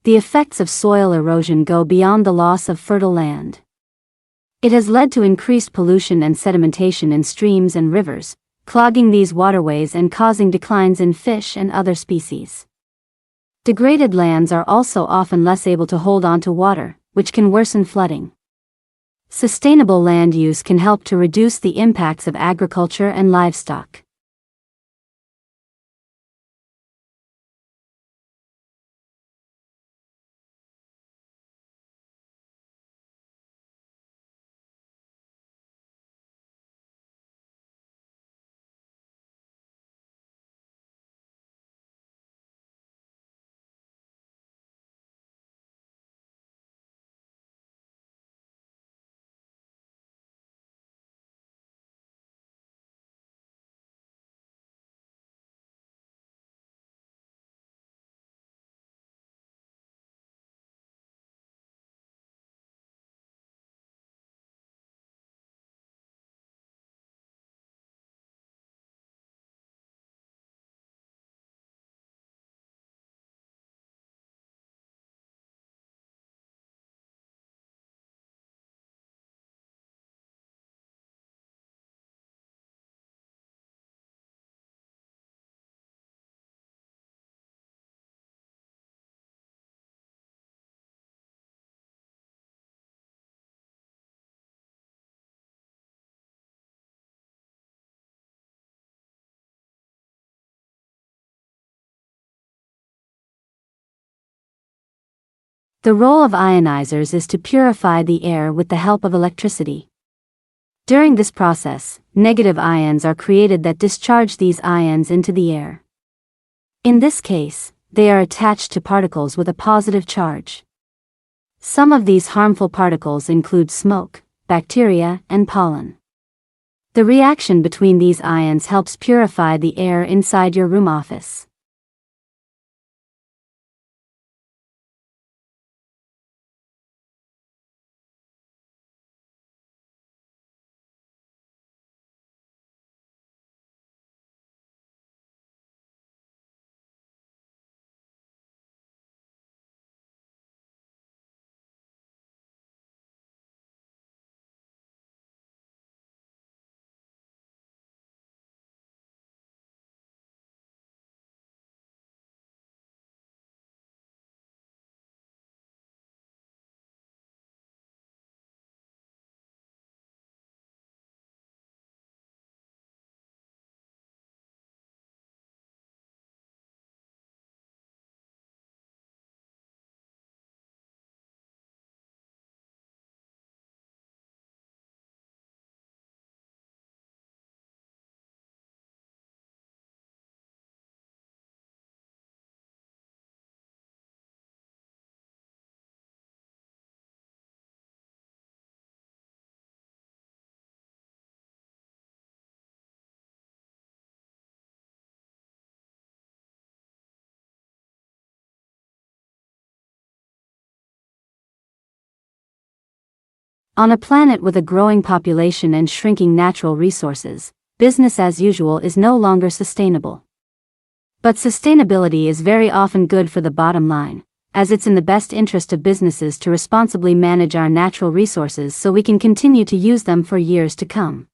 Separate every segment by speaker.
Speaker 1: the effects of soil erosion go beyond the loss of fertile land. It has led to increased pollution and sedimentation in streams and rivers, clogging these waterways and causing declines in fish and other species. Degraded lands are also often less able to hold on to water, which can worsen flooding. Sustainable land use can help to reduce the impacts of agriculture and livestock. The role of ionizers is to purify the air with the help of electricity. During this process, negative ions are created that discharge these ions into the air. In this case, they are attached to particles with a positive charge. Some of these harmful particles include smoke, bacteria, and pollen. The reaction between these ions helps purify the air inside your room office. On a planet with a growing population and shrinking natural resources, business as usual is no longer sustainable. But sustainability is very often good for the bottom line, as it's in the best interest of businesses to responsibly manage our natural resources so we can continue to use them for years to come.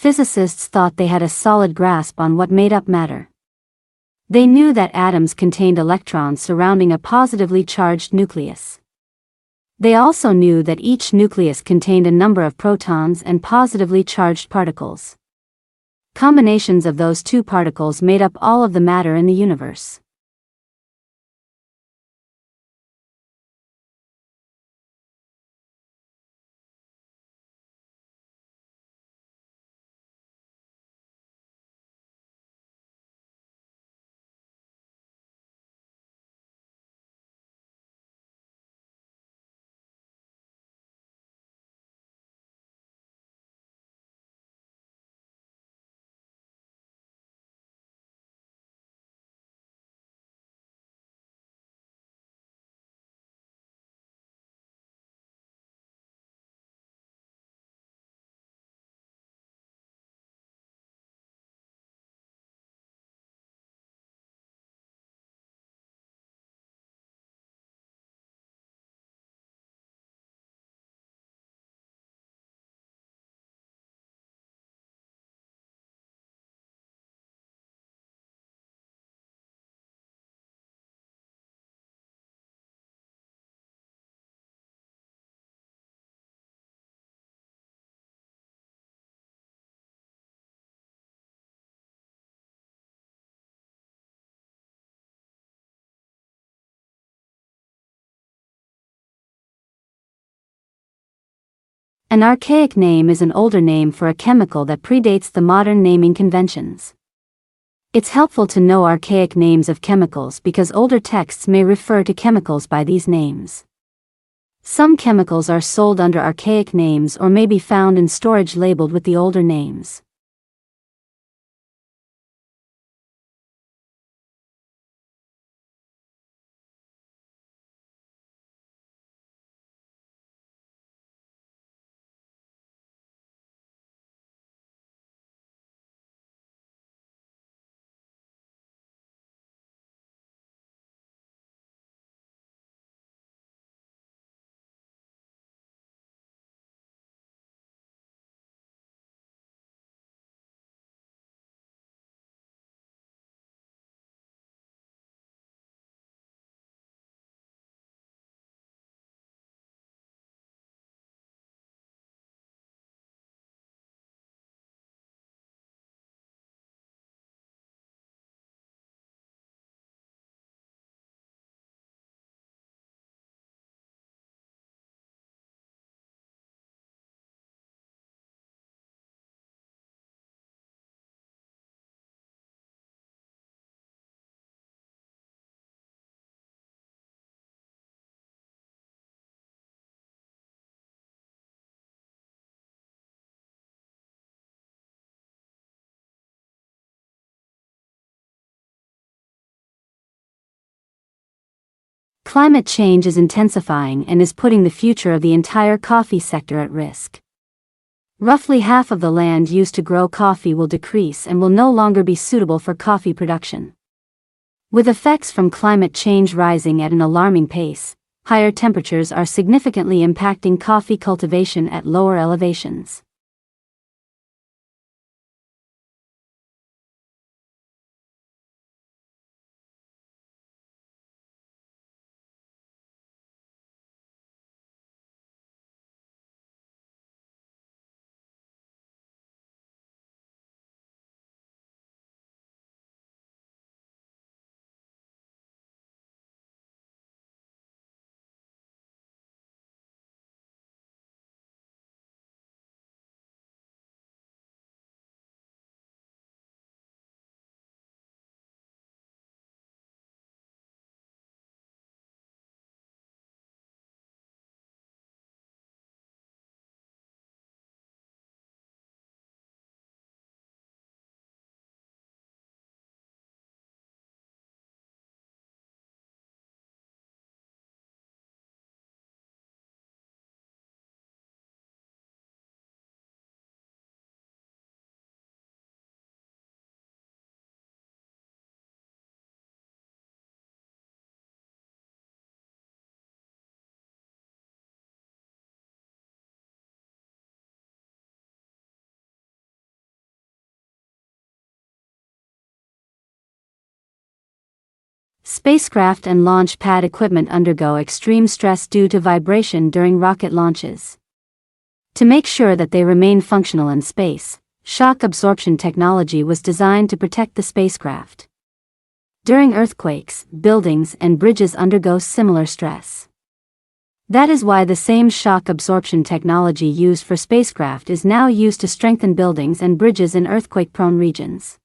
Speaker 1: physicists thought they had a solid grasp on what made up matter. They knew that atoms contained electrons surrounding a positively charged nucleus. They also knew that each nucleus contained a number of protons and positively charged particles. Combinations of those two particles made up all of the matter in the universe. An archaic name is an older name for a chemical that predates the modern naming conventions. It's helpful to know archaic names of chemicals because older texts may refer to chemicals by these names. Some chemicals are sold under archaic names or may be found in storage labeled with the older names. Climate change is intensifying and is putting the future of the entire coffee sector at risk. Roughly half of the land used to grow coffee will decrease and will no longer be suitable for coffee production. With effects from climate change rising at an alarming pace, higher temperatures are significantly impacting coffee cultivation at lower elevations. spacecraft and launch pad equipment undergo extreme stress due to vibration during rocket launches. To make sure that they remain functional in space, shock absorption technology was designed to protect the spacecraft. During earthquakes, buildings and bridges undergo similar stress. That is why the same shock absorption technology used for spacecraft is now used to strengthen buildings and bridges in earthquake-prone regions.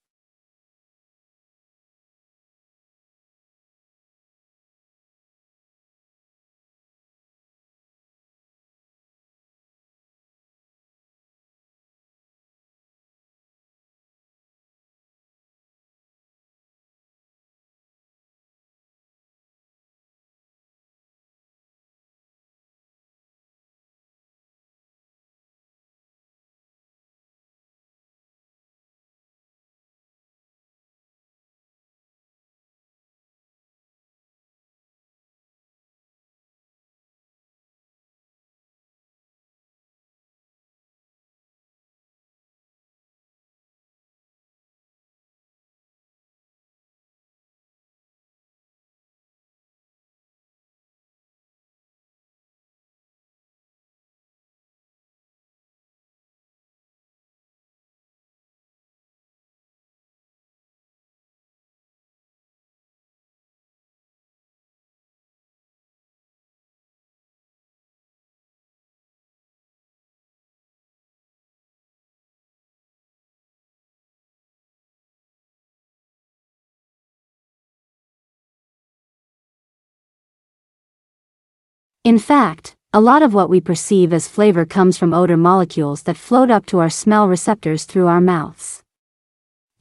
Speaker 1: In fact, a lot of what we perceive as flavor comes from odor molecules that float up to our smell receptors through our mouths.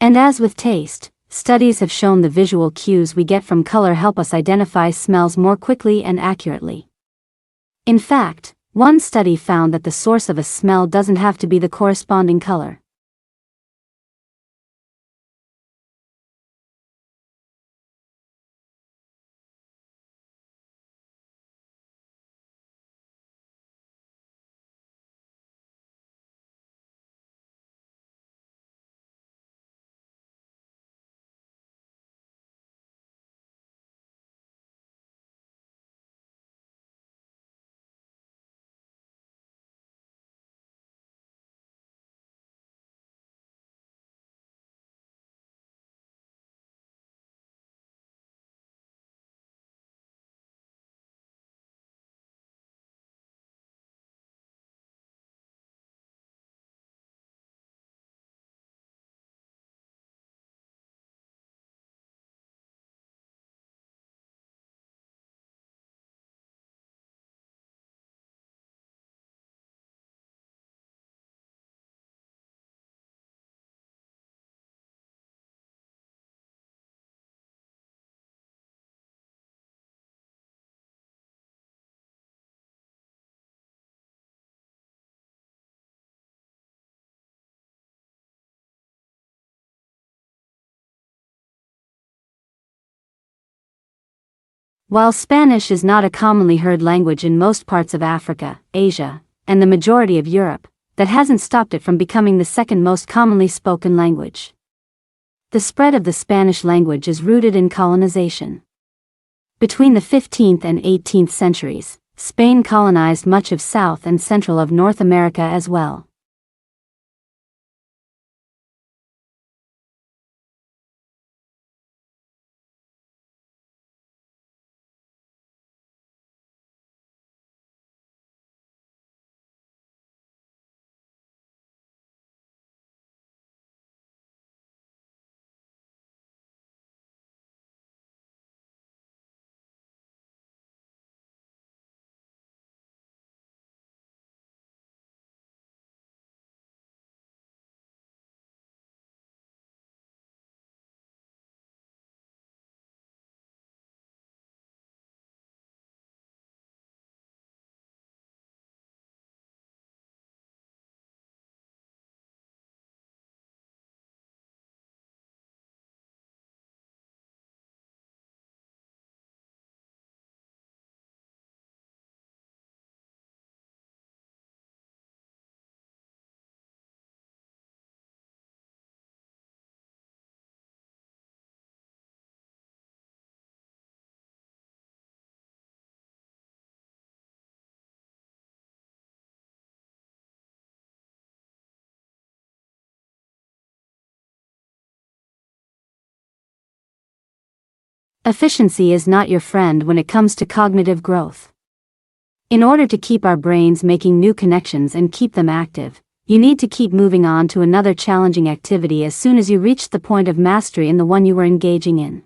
Speaker 1: And as with taste, studies have shown the visual cues we get from color help us identify smells more quickly and accurately. In fact, one study found that the source of a smell doesn't have to be the corresponding color. While Spanish is not a commonly heard language in most parts of Africa, Asia, and the majority of Europe, that hasn't stopped it from becoming the second most commonly spoken language. The spread of the Spanish language is rooted in colonization. Between the 15th and 18th centuries, Spain colonized much of South and Central of North America as well. Efficiency is not your friend when it comes to cognitive growth. In order to keep our brains making new connections and keep them active, you need to keep moving on to another challenging activity as soon as you reach the point of mastery in the one you were engaging in.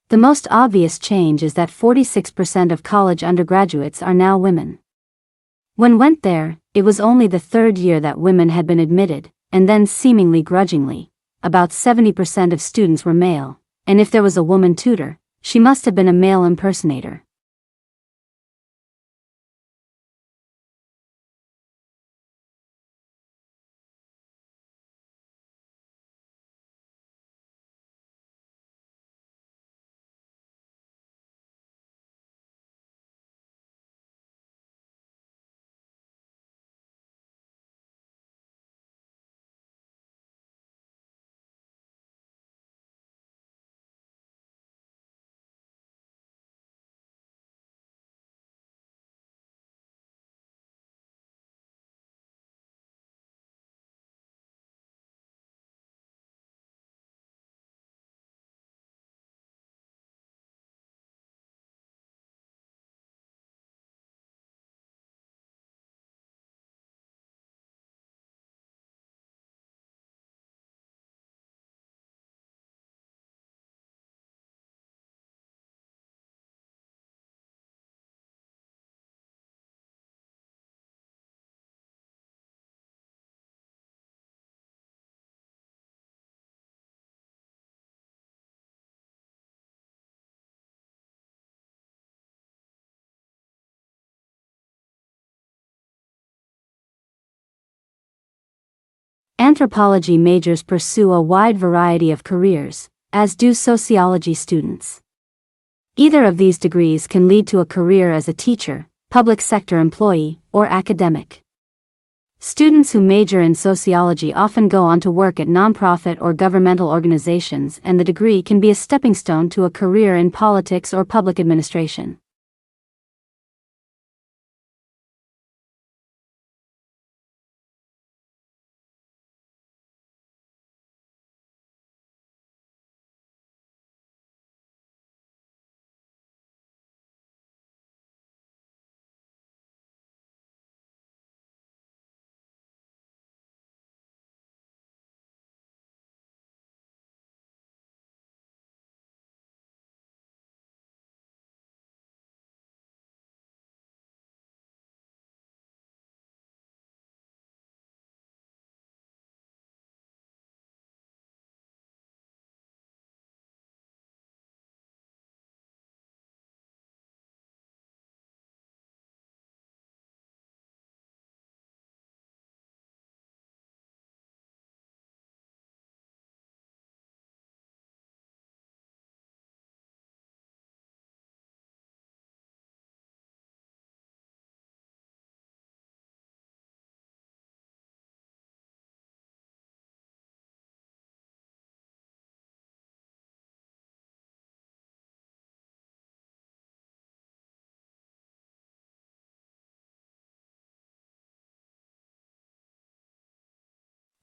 Speaker 1: The most obvious change is that 46% of college undergraduates are now women. When went there, it was only the third year that women had been admitted, and then seemingly grudgingly, about 70% of students were male, and if there was a woman tutor, she must have been a male impersonator. Anthropology majors pursue a wide variety of careers, as do sociology students. Either of these degrees can lead to a career as a teacher, public sector employee, or academic. Students who major in sociology often go on to work at nonprofit or governmental organizations, and the degree can be a stepping stone to a career in politics or public administration.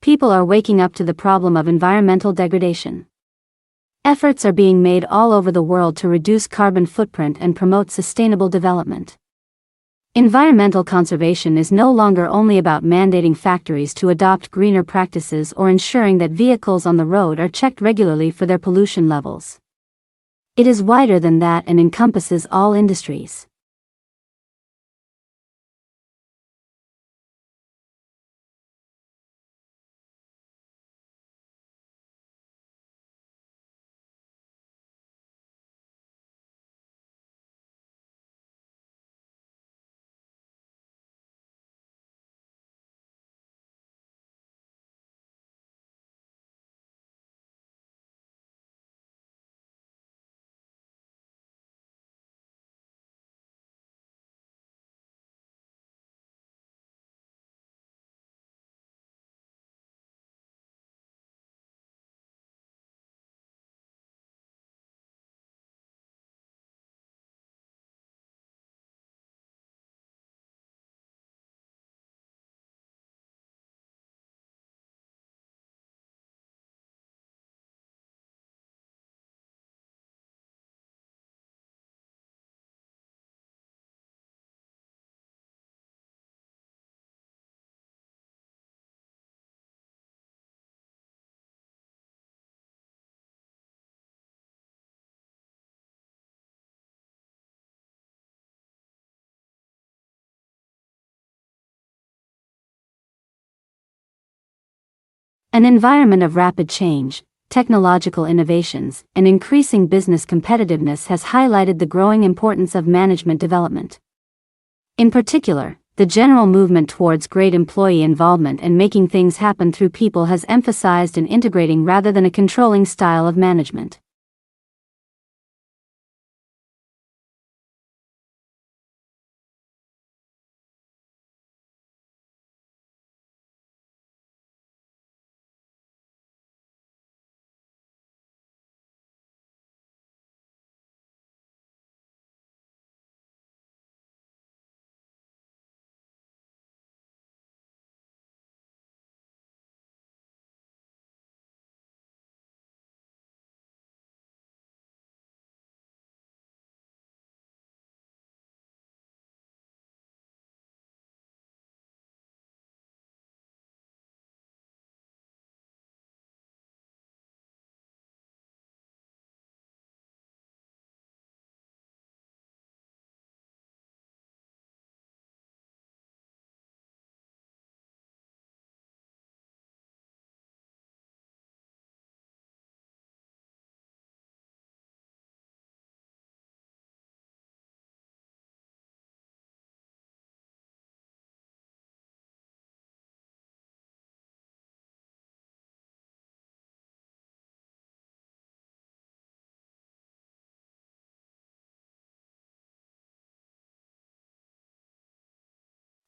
Speaker 1: people are waking up to the problem of environmental degradation. Efforts are being made all over the world to reduce carbon footprint and promote sustainable development. Environmental conservation is no longer only about mandating factories to adopt greener practices or ensuring that vehicles on the road are checked regularly for their pollution levels. It is wider than that and encompasses all industries. An environment of rapid change, technological innovations, and increasing business competitiveness has highlighted the growing importance of management development. In particular, the general movement towards great employee involvement and making things happen through people has emphasized an integrating rather than a controlling style of management.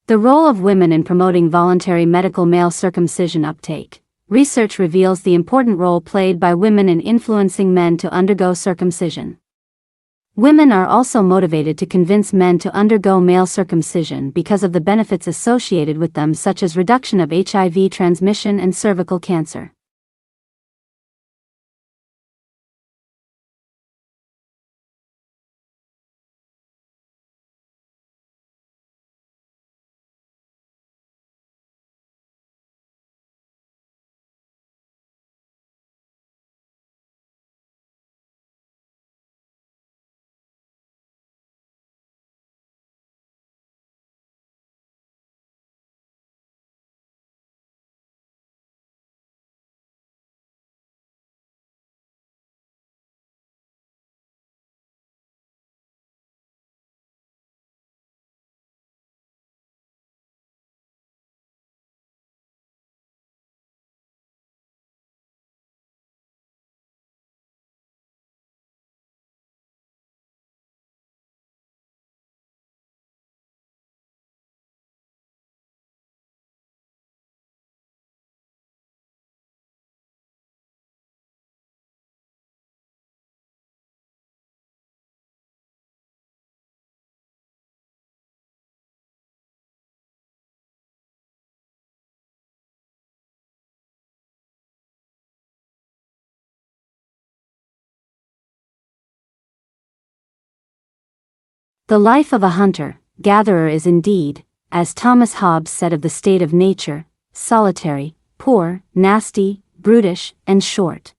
Speaker 1: The role of women in promoting voluntary medical male circumcision uptake. Research reveals the important role played by women in influencing men to undergo circumcision. Women are also motivated to convince men to undergo male circumcision because of the benefits associated with them, such as reduction of HIV transmission and cervical cancer. The life of a hunter-gatherer is indeed, as Thomas Hobbes said of the state of nature, solitary, poor, nasty, brutish, and short.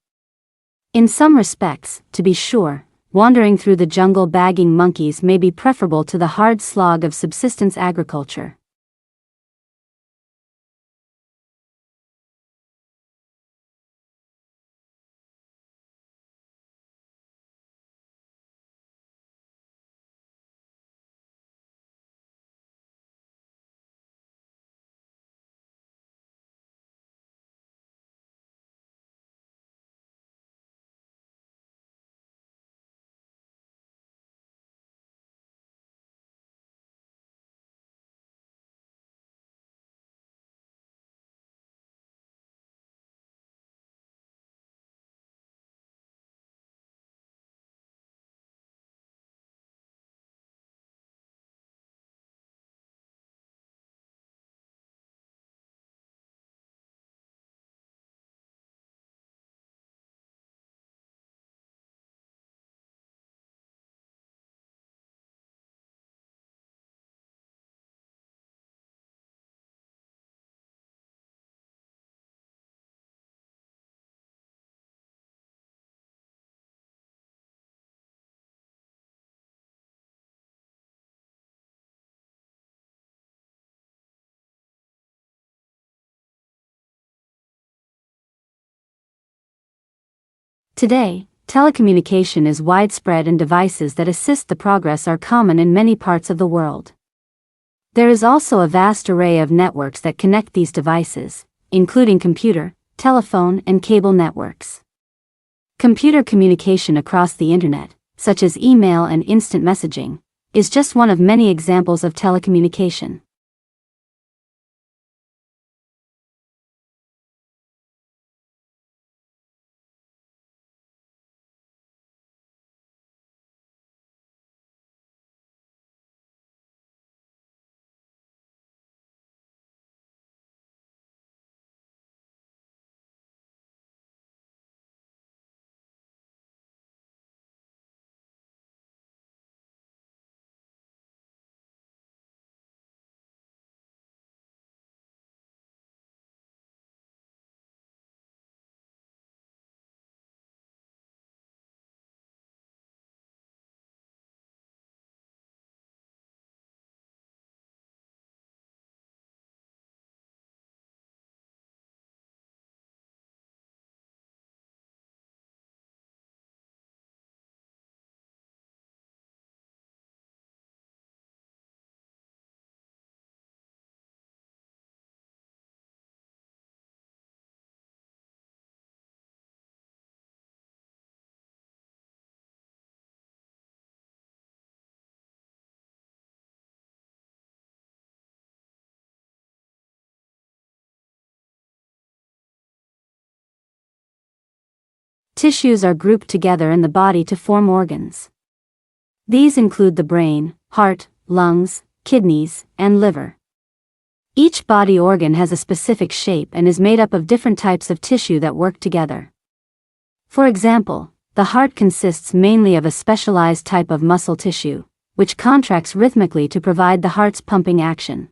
Speaker 1: In some respects, to be sure, wandering through the jungle bagging monkeys may be preferable to the hard slog of subsistence agriculture. Today, telecommunication is widespread and devices that assist the progress are common in many parts of the world. There is also a vast array of networks that connect these devices, including computer, telephone, and cable networks. Computer communication across the internet, such as email and instant messaging, is just one of many examples of telecommunication. Tissues are grouped together in the body to form organs. These include the brain, heart, lungs, kidneys, and liver. Each body organ has a specific shape and is made up of different types of tissue that work together. For example, the heart consists mainly of a specialized type of muscle tissue, which contracts rhythmically to provide the heart's pumping action.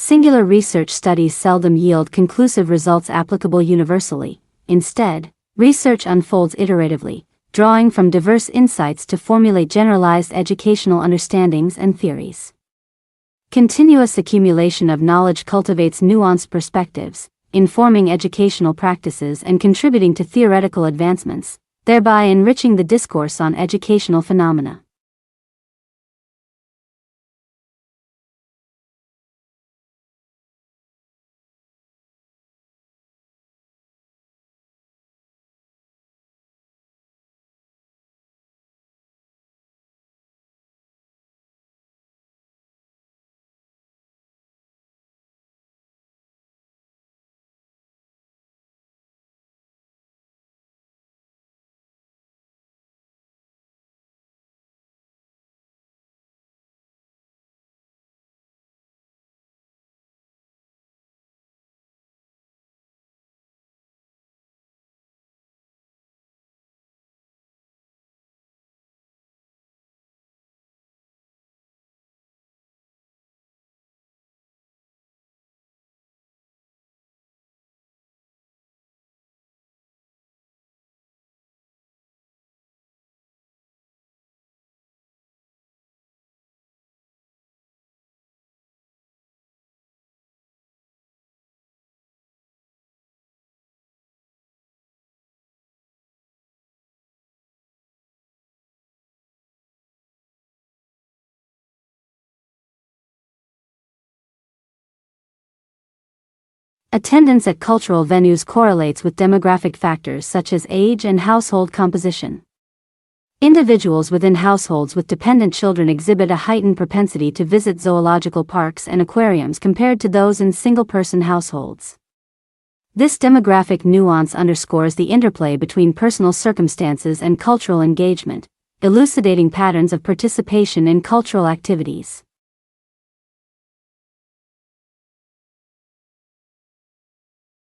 Speaker 1: Singular research studies seldom yield conclusive results applicable universally. Instead, research unfolds iteratively, drawing from diverse insights to formulate generalized educational understandings and theories. Continuous accumulation of knowledge cultivates nuanced perspectives, informing educational practices and contributing to theoretical advancements, thereby enriching the discourse on educational phenomena. Attendance at cultural venues correlates with demographic factors such as age and household composition. Individuals within households with dependent children exhibit a heightened propensity to visit zoological parks and aquariums compared to those in single-person households. This demographic nuance underscores the interplay between personal circumstances and cultural engagement, elucidating patterns of participation in cultural activities.